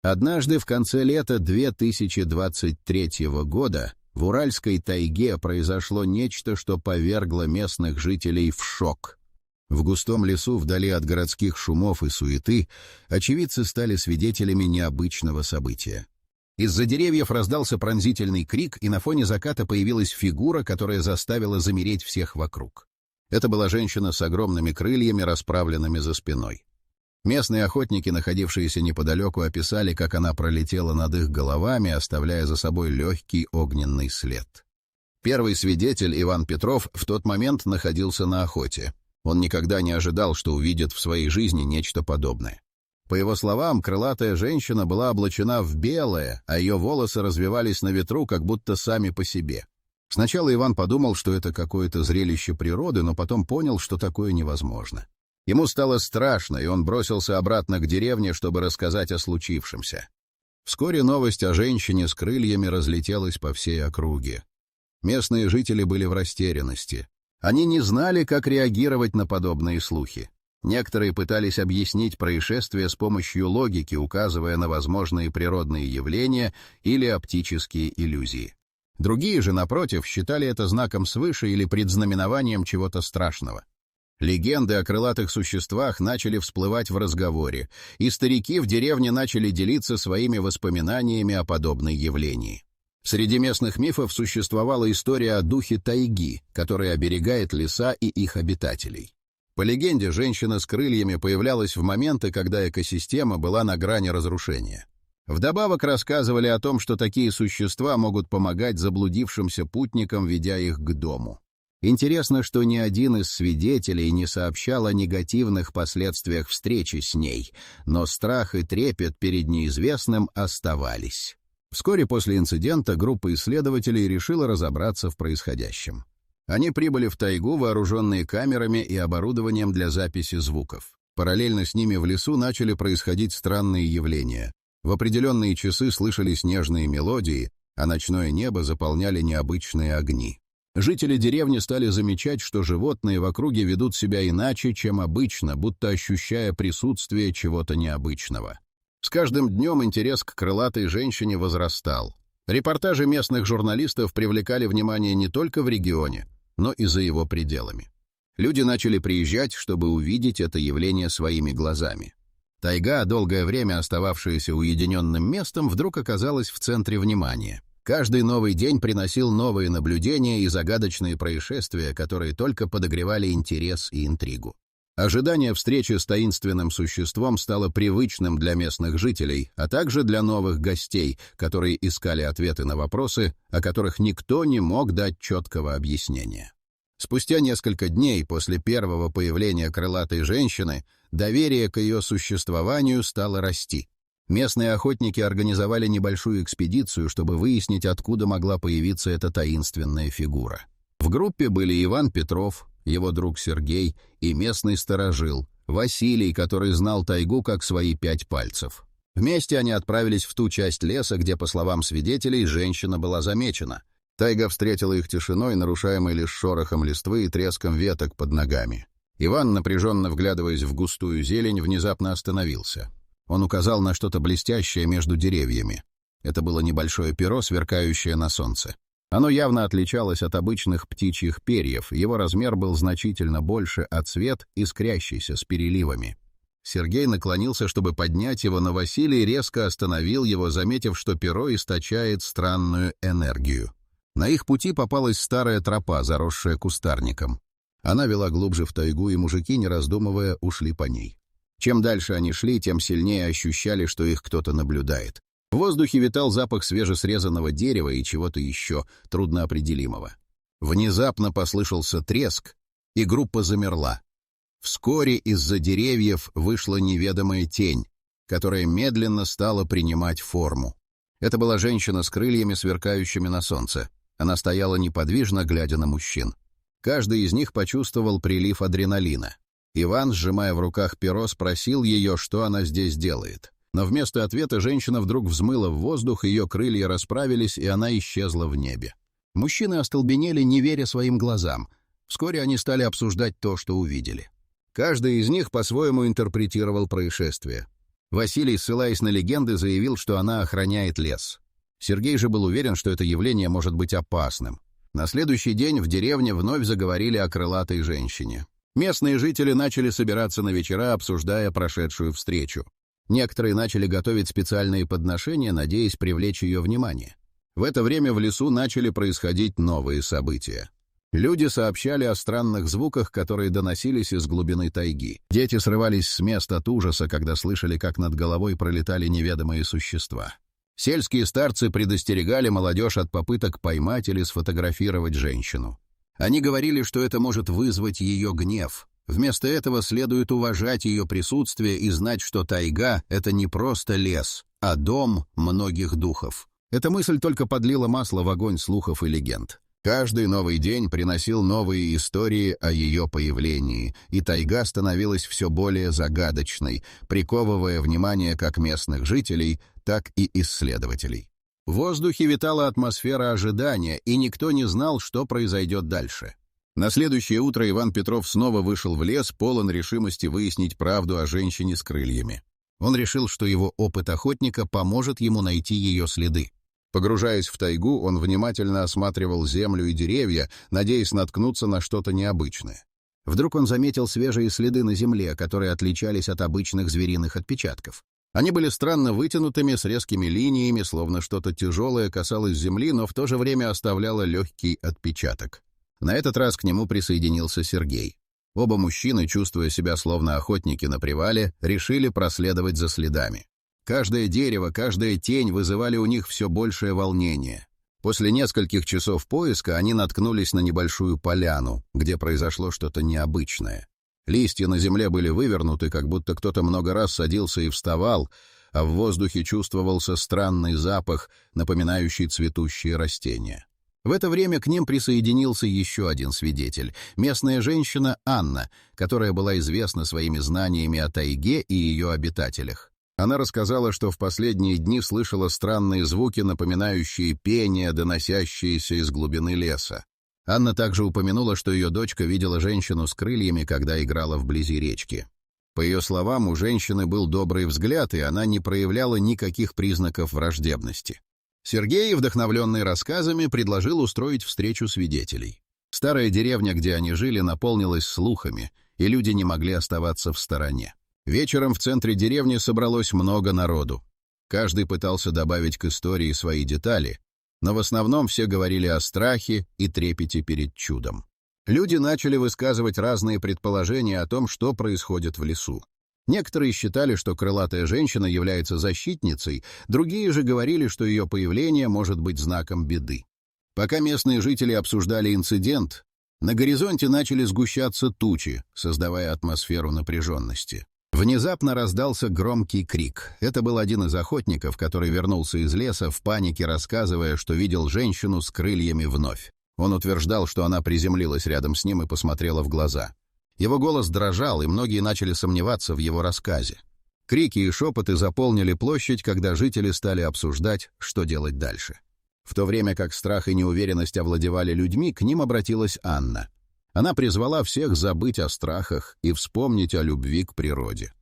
Однажды в конце лета 2023 года в Уральской тайге произошло нечто, что повергло местных жителей в шок. В густом лесу, вдали от городских шумов и суеты, очевидцы стали свидетелями необычного события. Из-за деревьев раздался пронзительный крик, и на фоне заката появилась фигура, которая заставила замереть всех вокруг. Это была женщина с огромными крыльями, расправленными за спиной. Местные охотники, находившиеся неподалеку, описали, как она пролетела над их головами, оставляя за собой легкий огненный след. Первый свидетель, Иван Петров, в тот момент находился на охоте. Он никогда не ожидал, что увидит в своей жизни нечто подобное. По его словам, крылатая женщина была облачена в белое, а ее волосы развивались на ветру, как будто сами по себе. Сначала Иван подумал, что это какое-то зрелище природы, но потом понял, что такое невозможно. Ему стало страшно, и он бросился обратно к деревне, чтобы рассказать о случившемся. Вскоре новость о женщине с крыльями разлетелась по всей округе. Местные жители были в растерянности. Они не знали, как реагировать на подобные слухи. Некоторые пытались объяснить происшествие с помощью логики, указывая на возможные природные явления или оптические иллюзии. Другие же, напротив, считали это знаком свыше или предзнаменованием чего-то страшного. Легенды о крылатых существах начали всплывать в разговоре, и старики в деревне начали делиться своими воспоминаниями о подобной явлении. Среди местных мифов существовала история о духе тайги, который оберегает леса и их обитателей. По легенде, женщина с крыльями появлялась в моменты, когда экосистема была на грани разрушения. Вдобавок рассказывали о том, что такие существа могут помогать заблудившимся путникам, ведя их к дому. Интересно, что ни один из свидетелей не сообщал о негативных последствиях встречи с ней, но страх и трепет перед неизвестным оставались. Вскоре после инцидента группа исследователей решила разобраться в происходящем. Они прибыли в тайгу, вооруженные камерами и оборудованием для записи звуков. Параллельно с ними в лесу начали происходить странные явления. В определенные часы слышались нежные мелодии, а ночное небо заполняли необычные огни. Жители деревни стали замечать, что животные в округе ведут себя иначе, чем обычно, будто ощущая присутствие чего-то необычного. С каждым днем интерес к крылатой женщине возрастал. Репортажи местных журналистов привлекали внимание не только в регионе, но и за его пределами. Люди начали приезжать, чтобы увидеть это явление своими глазами. Тайга, долгое время остававшаяся уединенным местом, вдруг оказалась в центре внимания. Каждый новый день приносил новые наблюдения и загадочные происшествия, которые только подогревали интерес и интригу. Ожидание встречи с таинственным существом стало привычным для местных жителей, а также для новых гостей, которые искали ответы на вопросы, о которых никто не мог дать четкого объяснения. Спустя несколько дней после первого появления крылатой женщины доверие к ее существованию стало расти. Местные охотники организовали небольшую экспедицию, чтобы выяснить, откуда могла появиться эта таинственная фигура. В группе были Иван Петров, его друг Сергей и местный старожил Василий, который знал тайгу как свои 5 пальцев. Вместе они отправились в ту часть леса, где, по словам свидетелей, женщина была замечена. Тайга встретила их тишиной, нарушаемой лишь шорохом листвы и треском веток под ногами. Иван, напряженно вглядываясь в густую зелень, внезапно остановился. Он указал на что-то блестящее между деревьями. Это было небольшое перо, сверкающее на солнце. Оно явно отличалось от обычных птичьих перьев, его размер был значительно больше, а цвет искрящийся с переливами. Сергей наклонился, чтобы поднять его, но Василий резко остановил его, заметив, что перо источает странную энергию. На их пути попалась старая тропа, заросшая кустарником. Она вела глубже в тайгу, и мужики, не раздумывая, ушли по ней. Чем дальше они шли, тем сильнее ощущали, что их кто-то наблюдает. В воздухе витал запах свежесрезанного дерева и чего-то еще трудноопределимого. Внезапно послышался треск, и группа замерла. Вскоре из-за деревьев вышла неведомая тень, которая медленно стала принимать форму. Это была женщина с крыльями, сверкающими на солнце. Она стояла неподвижно, глядя на мужчин. Каждый из них почувствовал прилив адреналина. Иван, сжимая в руках перо, спросил ее, что она здесь делает. Но вместо ответа женщина вдруг взмыла в воздух, ее крылья расправились, и она исчезла в небе. Мужчины остолбенели, не веря своим глазам. Вскоре они стали обсуждать то, что увидели. Каждый из них по-своему интерпретировал происшествие. Василий, ссылаясь на легенды, заявил, что она охраняет лес. Сергей же был уверен, что это явление может быть опасным. На следующий день в деревне вновь заговорили о крылатой женщине. Местные жители начали собираться на вечера, обсуждая прошедшую встречу. Некоторые начали готовить специальные подношения, надеясь привлечь ее внимание. В это время в лесу начали происходить новые события. Люди сообщали о странных звуках, которые доносились из глубины тайги. Дети срывались с мест от ужаса, когда слышали, как над головой пролетали неведомые существа. Сельские старцы предостерегали молодежь от попыток поймать или сфотографировать женщину. Они говорили, что это может вызвать ее гнев. Вместо этого следует уважать ее присутствие и знать, что тайга — это не просто лес, а дом многих духов. Эта мысль только подлила масло в огонь слухов и легенд. Каждый новый день приносил новые истории о ее появлении, и тайга становилась все более загадочной, приковывая внимание как местных жителей, так и исследователей. В воздухе витала атмосфера ожидания, и никто не знал, что произойдет дальше. На следующее утро Иван Петров снова вышел в лес, полон решимости выяснить правду о женщине с крыльями. Он решил, что его опыт охотника поможет ему найти ее следы. Погружаясь в тайгу, он внимательно осматривал землю и деревья, надеясь наткнуться на что-то необычное. Вдруг он заметил свежие следы на земле, которые отличались от обычных звериных отпечатков. Они были странно вытянутыми, с резкими линиями, словно что-то тяжелое касалось земли, но в то же время оставляло легкий отпечаток. На этот раз к нему присоединился Сергей. Оба мужчины, чувствуя себя словно охотники на привале, решили проследовать за следами. Каждое дерево, каждая тень вызывали у них все большее волнение. После нескольких часов поиска они наткнулись на небольшую поляну, где произошло что-то необычное. Листья на земле были вывернуты, как будто кто-то много раз садился и вставал, а в воздухе чувствовался странный запах, напоминающий цветущие растения. В это время к ним присоединился еще один свидетель — местная женщина Анна, которая была известна своими знаниями о тайге и ее обитателях. Она рассказала, что в последние дни слышала странные звуки, напоминающие пение, доносящиеся из глубины леса. Анна также упомянула, что ее дочка видела женщину с крыльями, когда играла вблизи речки. По ее словам, у женщины был добрый взгляд, и она не проявляла никаких признаков враждебности. Сергей, вдохновленный рассказами, предложил устроить встречу свидетелей. Старая деревня, где они жили, наполнилась слухами, и люди не могли оставаться в стороне. Вечером в центре деревни собралось много народу. Каждый пытался добавить к истории свои детали, но в основном все говорили о страхе и трепете перед чудом. Люди начали высказывать разные предположения о том, что происходит в лесу. Некоторые считали, что крылатая женщина является защитницей, другие же говорили, что ее появление может быть знаком беды. Пока местные жители обсуждали инцидент, на горизонте начали сгущаться тучи, создавая атмосферу напряженности. Внезапно раздался громкий крик. Это был один из охотников, который вернулся из леса в панике, рассказывая, что видел женщину с крыльями вновь. Он утверждал, что она приземлилась рядом с ним и посмотрела в глаза. Его голос дрожал, и многие начали сомневаться в его рассказе. Крики и шепоты заполнили площадь, когда жители стали обсуждать, что делать дальше. В то время как страх и неуверенность овладевали людьми, к ним обратилась Анна. Она призвала всех забыть о страхах и вспомнить о любви к природе.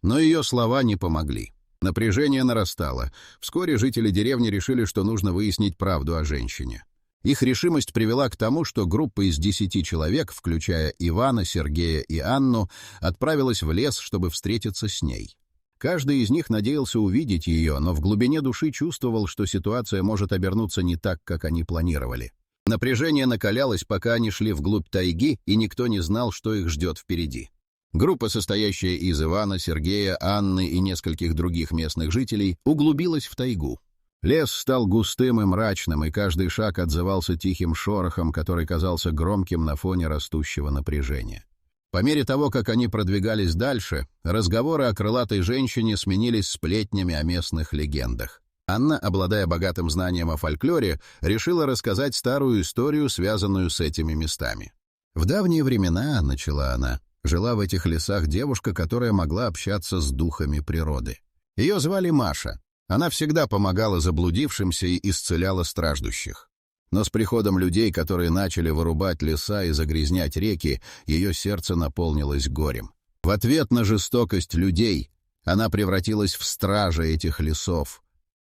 Но ее слова не помогли. Напряжение нарастало. Вскоре жители деревни решили, что нужно выяснить правду о женщине. Их решимость привела к тому, что группа из 10 человек, включая Ивана, Сергея и Анну, отправилась в лес, чтобы встретиться с ней. Каждый из них надеялся увидеть ее, но в глубине души чувствовал, что ситуация может обернуться не так, как они планировали. Напряжение накалялось, пока они шли вглубь тайги, и никто не знал, что их ждет впереди. Группа, состоящая из Ивана, Сергея, Анны и нескольких других местных жителей, углубилась в тайгу. Лес стал густым и мрачным, и каждый шаг отзывался тихим шорохом, который казался громким на фоне растущего напряжения. По мере того, как они продвигались дальше, разговоры о крылатой женщине сменились сплетнями о местных легендах. Анна, обладая богатым знанием о фольклоре, решила рассказать старую историю, связанную с этими местами. «В давние времена, — начала она, — жила в этих лесах девушка, которая могла общаться с духами природы. Ее звали Маша. Она всегда помогала заблудившимся и исцеляла страждущих. Но с приходом людей, которые начали вырубать леса и загрязнять реки, ее сердце наполнилось горем. В ответ на жестокость людей Она превратилась в стража этих лесов,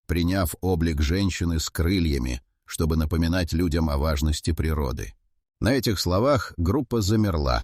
приняв облик женщины с крыльями, чтобы напоминать людям о важности природы. На этих словах группа замерла.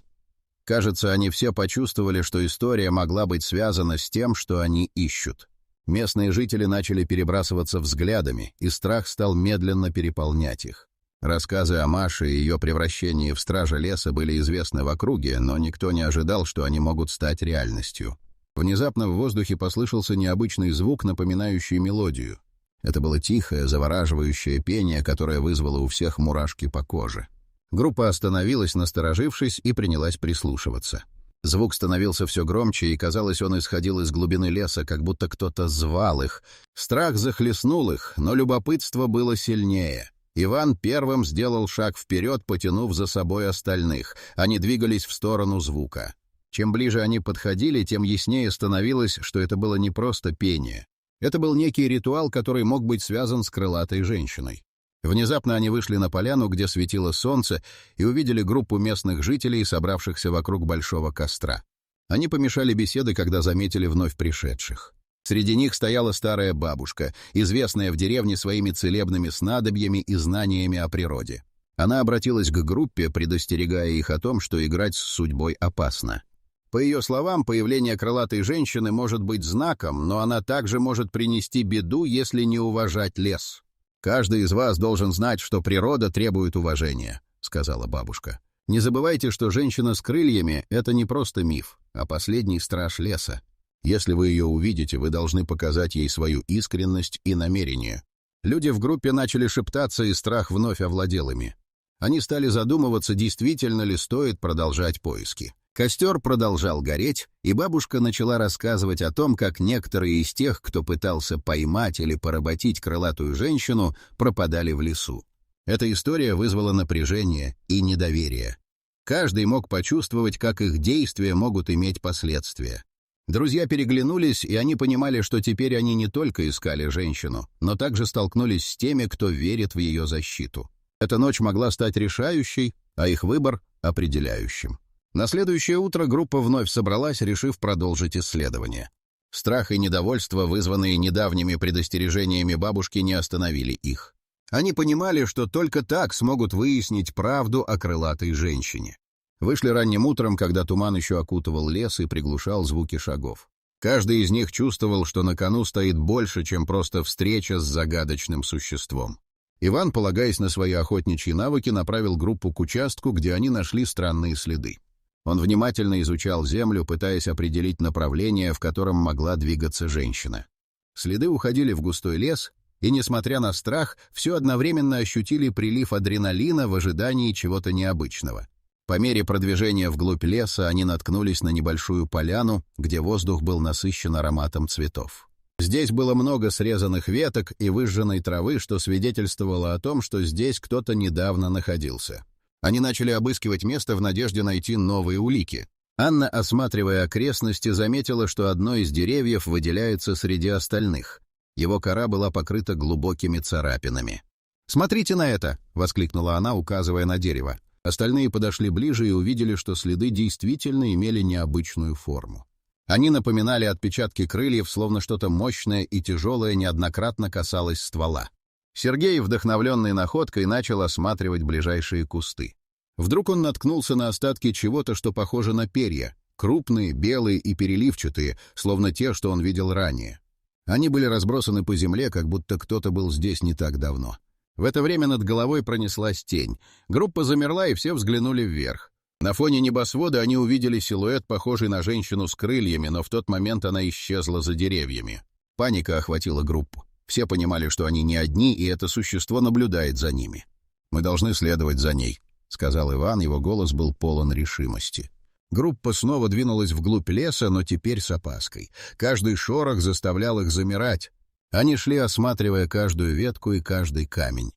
Кажется, они все почувствовали, что история могла быть связана с тем, что они ищут. Местные жители начали перебрасываться взглядами, и страх стал медленно переполнять их. Рассказы о Маше и ее превращении в стража леса были известны в округе, но никто не ожидал, что они могут стать реальностью. Внезапно в воздухе послышался необычный звук, напоминающий мелодию. Это было тихое, завораживающее пение, которое вызвало у всех мурашки по коже. Группа остановилась, насторожившись, и принялась прислушиваться. Звук становился все громче, и, казалось, он исходил из глубины леса, как будто кто-то звал их. Страх захлестнул их, но любопытство было сильнее. Иван первым сделал шаг вперед, потянув за собой остальных. Они двигались в сторону звука. Чем ближе они подходили, тем яснее становилось, что это было не просто пение. Это был некий ритуал, который мог быть связан с крылатой женщиной. Внезапно они вышли на поляну, где светило солнце, и увидели группу местных жителей, собравшихся вокруг большого костра. Они помешали беседы, когда заметили вновь пришедших. Среди них стояла старая бабушка, известная в деревне своими целебными снадобьями и знаниями о природе. Она обратилась к группе, предостерегая их о том, что играть с судьбой опасно. По ее словам, появление крылатой женщины может быть знаком, но она также может принести беду, если не уважать лес. «Каждый из вас должен знать, что природа требует уважения», — сказала бабушка. «Не забывайте, что женщина с крыльями — это не просто миф, а последний страж леса. Если вы ее увидите, вы должны показать ей свою искренность и намерение». Люди в группе начали шептаться, и страх вновь овладел ими. Они стали задумываться, действительно ли стоит продолжать поиски. Костер продолжал гореть, и бабушка начала рассказывать о том, как некоторые из тех, кто пытался поймать или поработить крылатую женщину, пропадали в лесу. Эта история вызвала напряжение и недоверие. Каждый мог почувствовать, как их действия могут иметь последствия. Друзья переглянулись, и они понимали, что теперь они не только искали женщину, но также столкнулись с теми, кто верит в ее защиту. Эта ночь могла стать решающей, а их выбор — определяющим. На следующее утро группа вновь собралась, решив продолжить исследование. Страх и недовольство, вызванные недавними предостережениями бабушки, не остановили их. Они понимали, что только так смогут выяснить правду о крылатой женщине. Вышли ранним утром, когда туман еще окутывал лес и приглушал звуки шагов. Каждый из них чувствовал, что на кону стоит больше, чем просто встреча с загадочным существом. Иван, полагаясь на свои охотничьи навыки, направил группу к участку, где они нашли странные следы. Он внимательно изучал землю, пытаясь определить направление, в котором могла двигаться женщина. Следы уходили в густой лес, и, несмотря на страх, все одновременно ощутили прилив адреналина в ожидании чего-то необычного. По мере продвижения вглубь леса они наткнулись на небольшую поляну, где воздух был насыщен ароматом цветов. Здесь было много срезанных веток и выжженной травы, что свидетельствовало о том, что здесь кто-то недавно находился. Они начали обыскивать место в надежде найти новые улики. Анна, осматривая окрестности, заметила, что одно из деревьев выделяется среди остальных. Его кора была покрыта глубокими царапинами. «Смотрите на это!» — воскликнула она, указывая на дерево. Остальные подошли ближе и увидели, что следы действительно имели необычную форму. Они напоминали отпечатки крыльев, словно что-то мощное и тяжелое неоднократно касалось ствола. Сергей, вдохновленный находкой, начал осматривать ближайшие кусты. Вдруг он наткнулся на остатки чего-то, что похоже на перья, крупные, белые и переливчатые, словно те, что он видел ранее. Они были разбросаны по земле, как будто кто-то был здесь не так давно. В это время над головой пронеслась тень. Группа замерла, и все взглянули вверх. На фоне небосвода они увидели силуэт, похожий на женщину с крыльями, но в тот момент она исчезла за деревьями. Паника охватила группу. Все понимали, что они не одни, и это существо наблюдает за ними. «Мы должны следовать за ней», — сказал Иван, его голос был полон решимости. Группа снова двинулась вглубь леса, но теперь с опаской. Каждый шорох заставлял их замирать. Они шли, осматривая каждую ветку и каждый камень.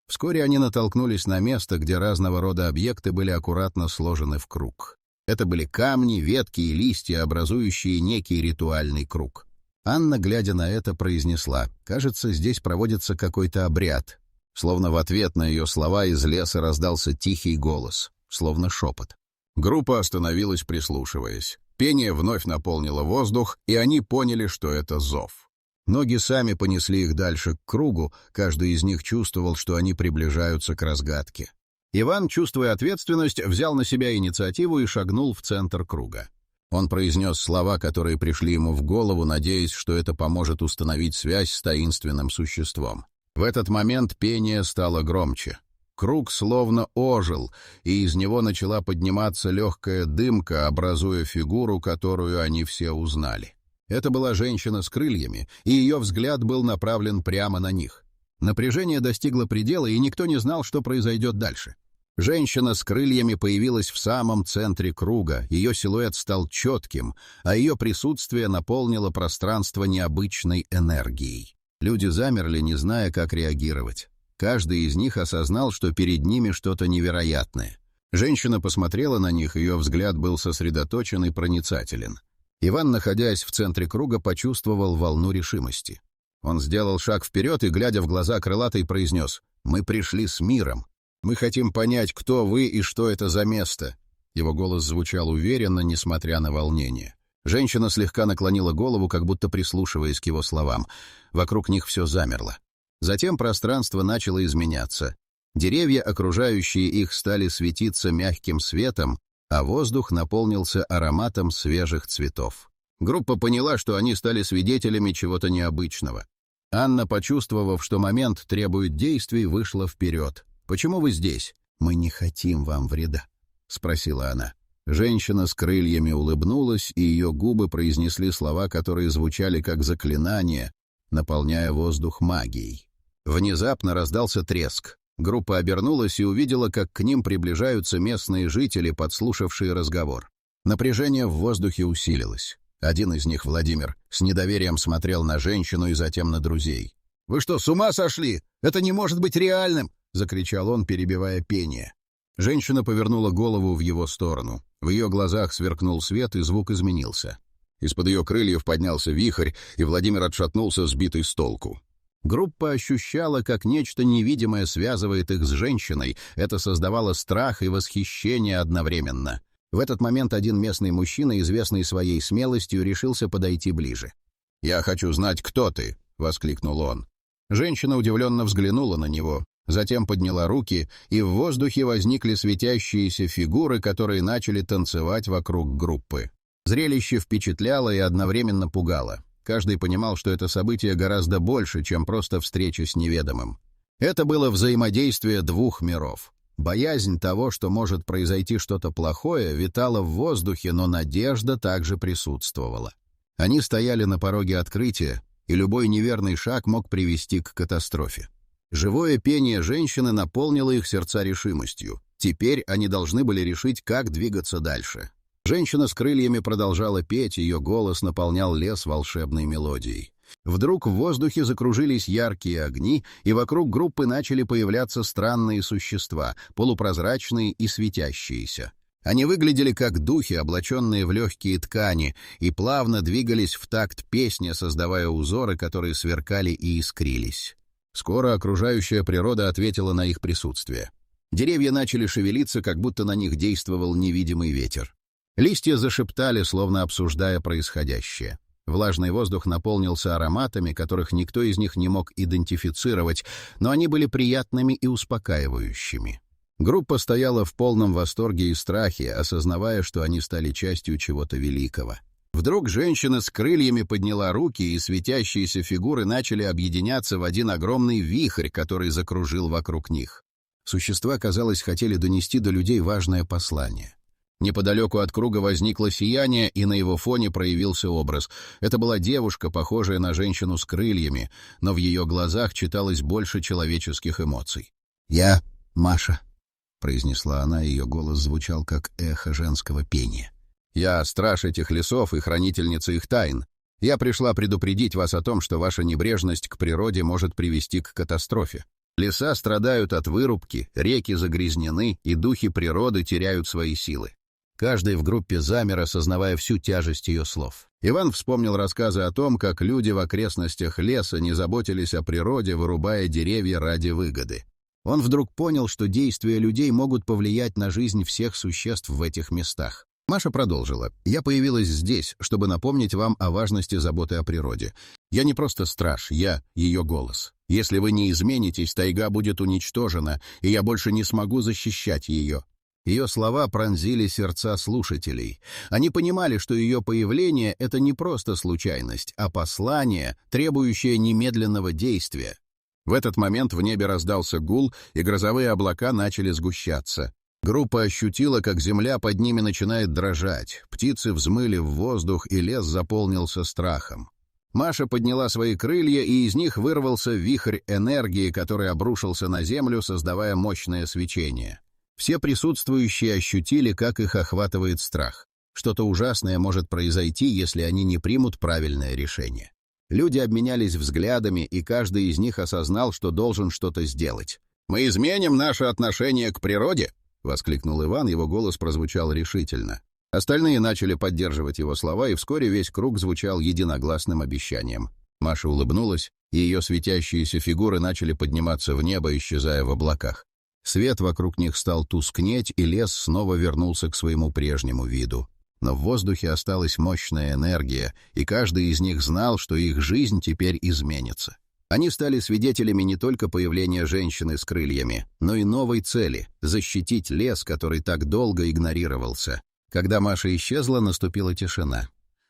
Вскоре они натолкнулись на место, где разного рода объекты были аккуратно сложены в круг. Это были камни, ветки и листья, образующие некий ритуальный круг. Анна, глядя на это, произнесла: «Кажется, здесь проводится какой-то обряд». Словно в ответ на ее слова из леса раздался тихий голос, словно шепот. Группа остановилась, прислушиваясь. Пение вновь наполнило воздух, и они поняли, что это зов. Ноги сами понесли их дальше к кругу, каждый из них чувствовал, что они приближаются к разгадке. Иван, чувствуя ответственность, взял на себя инициативу и шагнул в центр круга. Он произнес слова, которые пришли ему в голову, надеясь, что это поможет установить связь с таинственным существом. В этот момент пение стало громче. Круг словно ожил, и из него начала подниматься легкая дымка, образуя фигуру, которую они все узнали. Это была женщина с крыльями, и ее взгляд был направлен прямо на них. Напряжение достигло предела, и никто не знал, что произойдет дальше. Женщина с крыльями появилась в самом центре круга, ее силуэт стал четким, а ее присутствие наполнило пространство необычной энергией. Люди замерли, не зная, как реагировать. Каждый из них осознал, что перед ними что-то невероятное. Женщина посмотрела на них, ее взгляд был сосредоточен и проницателен. Иван, находясь в центре круга, почувствовал волну решимости. Он сделал шаг вперед и, глядя в глаза крылатой, произнес: «Мы пришли с миром. Мы хотим понять, кто вы и что это за место». Его голос звучал уверенно, несмотря на волнение. Женщина слегка наклонила голову, как будто прислушиваясь к его словам. Вокруг них все замерло. Затем пространство начало изменяться. Деревья, окружающие их, стали светиться мягким светом, а воздух наполнился ароматом свежих цветов. Группа поняла, что они стали свидетелями чего-то необычного. Анна, почувствовав, что момент требует действий, вышла вперед. «Почему вы здесь?» «Мы не хотим вам вреда», — спросила она. Женщина с крыльями улыбнулась, и ее губы произнесли слова, которые звучали как заклинание, наполняя воздух магией. Внезапно раздался треск. Группа обернулась и увидела, как к ним приближаются местные жители, подслушавшие разговор. Напряжение в воздухе усилилось. Один из них, Владимир, с недоверием смотрел на женщину и затем на друзей. «Вы что, с ума сошли? Это не может быть реальным!» — закричал он, перебивая пение. Женщина повернула голову в его сторону. В ее глазах сверкнул свет, и звук изменился. Из-под ее крыльев поднялся вихрь, и Владимир отшатнулся, сбитый с толку. Группа ощущала, как нечто невидимое связывает их с женщиной. Это создавало страх и восхищение одновременно. В этот момент один местный мужчина, известный своей смелостью, решился подойти ближе. «Я хочу знать, кто ты!» — воскликнул он. Женщина удивленно взглянула на него, затем подняла руки, и в воздухе возникли светящиеся фигуры, которые начали танцевать вокруг группы. Зрелище впечатляло и одновременно пугало. Каждый понимал, что это событие гораздо больше, чем просто встреча с неведомым. Это было взаимодействие двух миров. Боязнь того, что может произойти что-то плохое, витала в воздухе, но надежда также присутствовала. Они стояли на пороге открытия, и любой неверный шаг мог привести к катастрофе. Живое пение женщины наполнило их сердца решимостью. Теперь они должны были решить, как двигаться дальше. Женщина с крыльями продолжала петь, ее голос наполнял лес волшебной мелодией. Вдруг в воздухе закружились яркие огни, и вокруг группы начали появляться странные существа, полупрозрачные и светящиеся. Они выглядели как духи, облаченные в легкие ткани, и плавно двигались в такт песни, создавая узоры, которые сверкали и искрились. Скоро окружающая природа ответила на их присутствие. Деревья начали шевелиться, как будто на них действовал невидимый ветер. Листья зашептали, словно обсуждая происходящее. Влажный воздух наполнился ароматами, которых никто из них не мог идентифицировать, но они были приятными и успокаивающими. Группа стояла в полном восторге и страхе, осознавая, что они стали частью чего-то великого. Вдруг женщина с крыльями подняла руки, и светящиеся фигуры начали объединяться в один огромный вихрь, который закружил вокруг них. Существа, казалось, хотели донести до людей важное послание. Неподалеку от круга возникло сияние, и на его фоне проявился образ. Это была девушка, похожая на женщину с крыльями, но в ее глазах читалось больше человеческих эмоций. «Я Маша», — произнесла она, ее голос звучал как эхо женского пения. «Я страж этих лесов и хранительница их тайн. Я пришла предупредить вас о том, что ваша небрежность к природе может привести к катастрофе. Леса страдают от вырубки, реки загрязнены, и духи природы теряют свои силы». Каждый в группе замер, осознавая всю тяжесть ее слов. Иван вспомнил рассказы о том, как люди в окрестностях леса не заботились о природе, вырубая деревья ради выгоды. Он вдруг понял, что действия людей могут повлиять на жизнь всех существ в этих местах. Маша продолжила. «Я появилась здесь, чтобы напомнить вам о важности заботы о природе. Я не просто страж, я ее голос. Если вы не изменитесь, тайга будет уничтожена, и я больше не смогу защищать ее». Ее слова пронзили сердца слушателей. Они понимали, что ее появление — это не просто случайность, а послание, требующее немедленного действия. В этот момент в небе раздался гул, и грозовые облака начали сгущаться. Группа ощутила, как земля под ними начинает дрожать. Птицы взмыли в воздух, и лес заполнился страхом. Маша подняла свои крылья, и из них вырвался вихрь энергии, который обрушился на землю, создавая мощное свечение. Все присутствующие ощутили, как их охватывает страх. Что-то ужасное может произойти, если они не примут правильное решение. Люди обменялись взглядами, и каждый из них осознал, что должен что-то сделать. «Мы изменим наше отношение к природе!» — воскликнул Иван, его голос прозвучал решительно. Остальные начали поддерживать его слова, и вскоре весь круг звучал единогласным обещанием. Маша улыбнулась, и ее светящиеся фигуры начали подниматься в небо, исчезая в облаках. Свет вокруг них стал тускнеть, и лес снова вернулся к своему прежнему виду. Но в воздухе осталась мощная энергия, и каждый из них знал, что их жизнь теперь изменится. Они стали свидетелями не только появления женщины с крыльями, но и новой цели — защитить лес, который так долго игнорировался. Когда Маша исчезла, наступила тишина.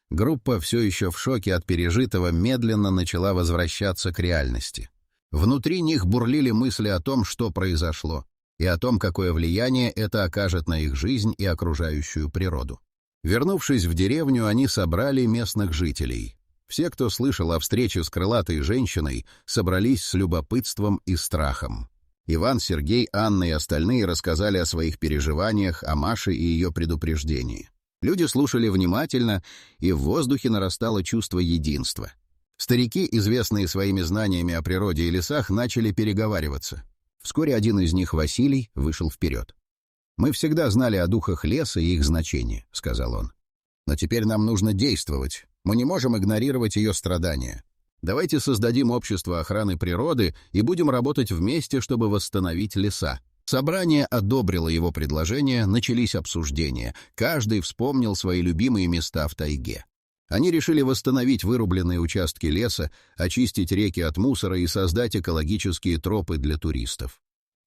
Группа, все еще в шоке от пережитого, медленно начала возвращаться к реальности. Внутри них бурлили мысли о том, что произошло, и о том, какое влияние это окажет на их жизнь и окружающую природу. Вернувшись в деревню, они собрали местных жителей. Все, кто слышал о встрече с крылатой женщиной, собрались с любопытством и страхом. Иван, Сергей, Анна и остальные рассказали о своих переживаниях, о Маше и ее предупреждении. Люди слушали внимательно, и в воздухе нарастало чувство единства. Старики, известные своими знаниями о природе и лесах, начали переговариваться. Вскоре один из них, Василий, вышел вперед. «Мы всегда знали о духах леса и их значении», — сказал он. «Но теперь нам нужно действовать. Мы не можем игнорировать ее страдания. Давайте создадим общество охраны природы и будем работать вместе, чтобы восстановить леса». Собрание одобрило его предложение, начались обсуждения. Каждый вспомнил свои любимые места в тайге. Они решили восстановить вырубленные участки леса, очистить реки от мусора и создать экологические тропы для туристов.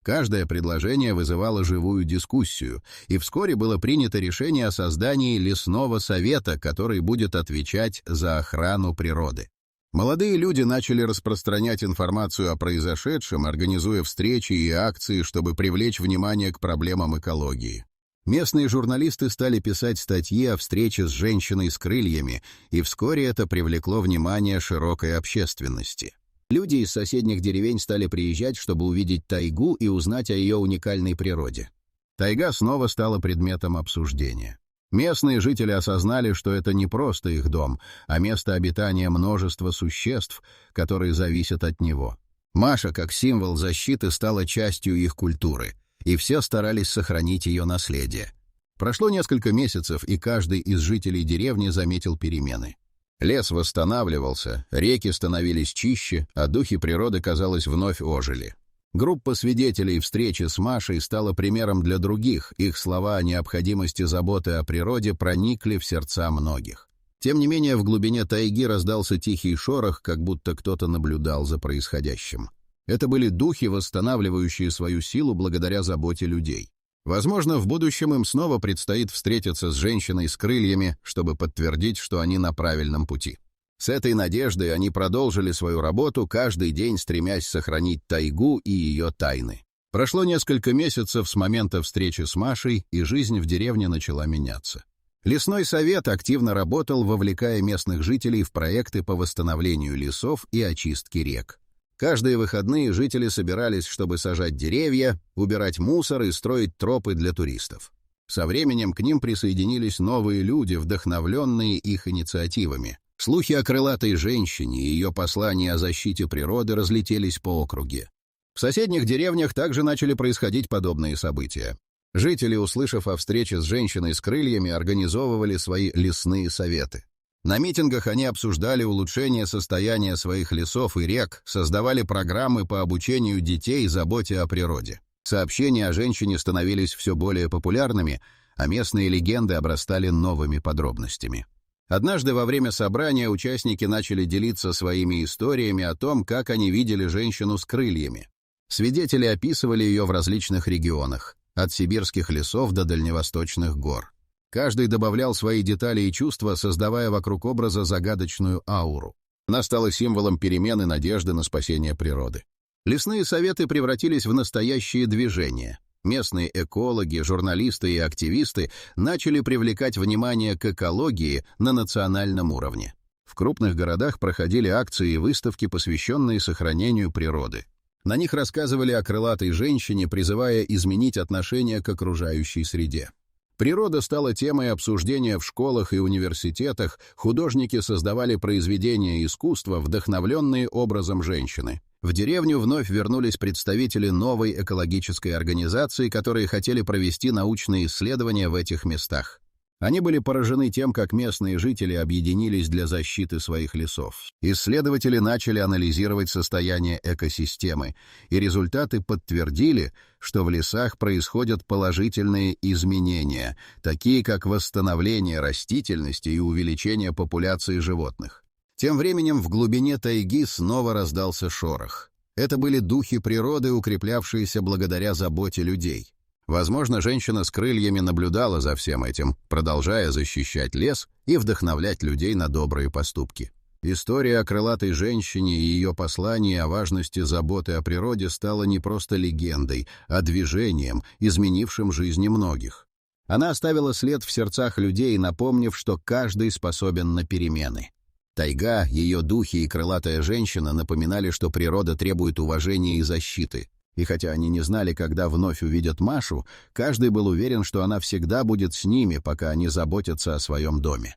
Каждое предложение вызывало живую дискуссию, и вскоре было принято решение о создании лесного совета, который будет отвечать за охрану природы. Молодые люди начали распространять информацию о произошедшем, организуя встречи и акции, чтобы привлечь внимание к проблемам экологии. Местные журналисты стали писать статьи о встрече с женщиной с крыльями, и вскоре это привлекло внимание широкой общественности. Люди из соседних деревень стали приезжать, чтобы увидеть тайгу и узнать о ее уникальной природе. Тайга снова стала предметом обсуждения. Местные жители осознали, что это не просто их дом, а место обитания множества существ, которые зависят от него. Маша, как символ защиты, стала частью их культуры, и все старались сохранить ее наследие. Прошло несколько месяцев, и каждый из жителей деревни заметил перемены. Лес восстанавливался, реки становились чище, а духи природы, казалось, вновь ожили. Группа свидетелей встречи с Машей стала примером для других, их слова о необходимости заботы о природе проникли в сердца многих. Тем не менее, в глубине тайги раздался тихий шорох, как будто кто-то наблюдал за происходящим. Это были духи, восстанавливающие свою силу благодаря заботе людей. Возможно, в будущем им снова предстоит встретиться с женщиной с крыльями, чтобы подтвердить, что они на правильном пути. С этой надеждой они продолжили свою работу, каждый день стремясь сохранить тайгу и ее тайны. Прошло несколько месяцев с момента встречи с Машей, и жизнь в деревне начала меняться. Лесной совет активно работал, вовлекая местных жителей в проекты по восстановлению лесов и очистке рек. Каждые выходные жители собирались, чтобы сажать деревья, убирать мусор и строить тропы для туристов. Со временем к ним присоединились новые люди, вдохновленные их инициативами. Слухи о крылатой женщине и ее послании о защите природы разлетелись по округе. В соседних деревнях также начали происходить подобные события. Жители, услышав о встрече с женщиной с крыльями, организовывали свои лесные советы. На митингах они обсуждали улучшение состояния своих лесов и рек, создавали программы по обучению детей заботе о природе. Сообщения о женщине становились все более популярными, а местные легенды обрастали новыми подробностями. Однажды во время собрания участники начали делиться своими историями о том, как они видели женщину с крыльями. Свидетели описывали ее в различных регионах, от сибирских лесов до дальневосточных гор. Каждый добавлял свои детали и чувства, создавая вокруг образа загадочную ауру. Она стала символом перемен и надежды на спасение природы. Лесные советы превратились в настоящие движения. Местные экологи, журналисты и активисты начали привлекать внимание к экологии на национальном уровне. В крупных городах проходили акции и выставки, посвященные сохранению природы. На них рассказывали о крылатой женщине, призывая изменить отношение к окружающей среде. Природа стала темой обсуждения в школах и университетах, художники создавали произведения искусства, вдохновленные образом женщины. В деревню вновь вернулись представители новой экологической организации, которые хотели провести научные исследования в этих местах. Они были поражены тем, как местные жители объединились для защиты своих лесов. Исследователи начали анализировать состояние экосистемы, и результаты подтвердили, что в лесах происходят положительные изменения, такие как восстановление растительности и увеличение популяции животных. Тем временем в глубине тайги снова раздался шорох. Это были духи природы, укреплявшиеся благодаря заботе людей. Возможно, женщина с крыльями наблюдала за всем этим, продолжая защищать лес и вдохновлять людей на добрые поступки. История о крылатой женщине и ее послании о важности заботы о природе стала не просто легендой, а движением, изменившим жизни многих. Она оставила след в сердцах людей, напомнив, что каждый способен на перемены. Тайга, ее духи и крылатая женщина напоминали, что природа требует уважения и защиты. И хотя они не знали, когда вновь увидят Машу, каждый был уверен, что она всегда будет с ними, пока они заботятся о своем доме.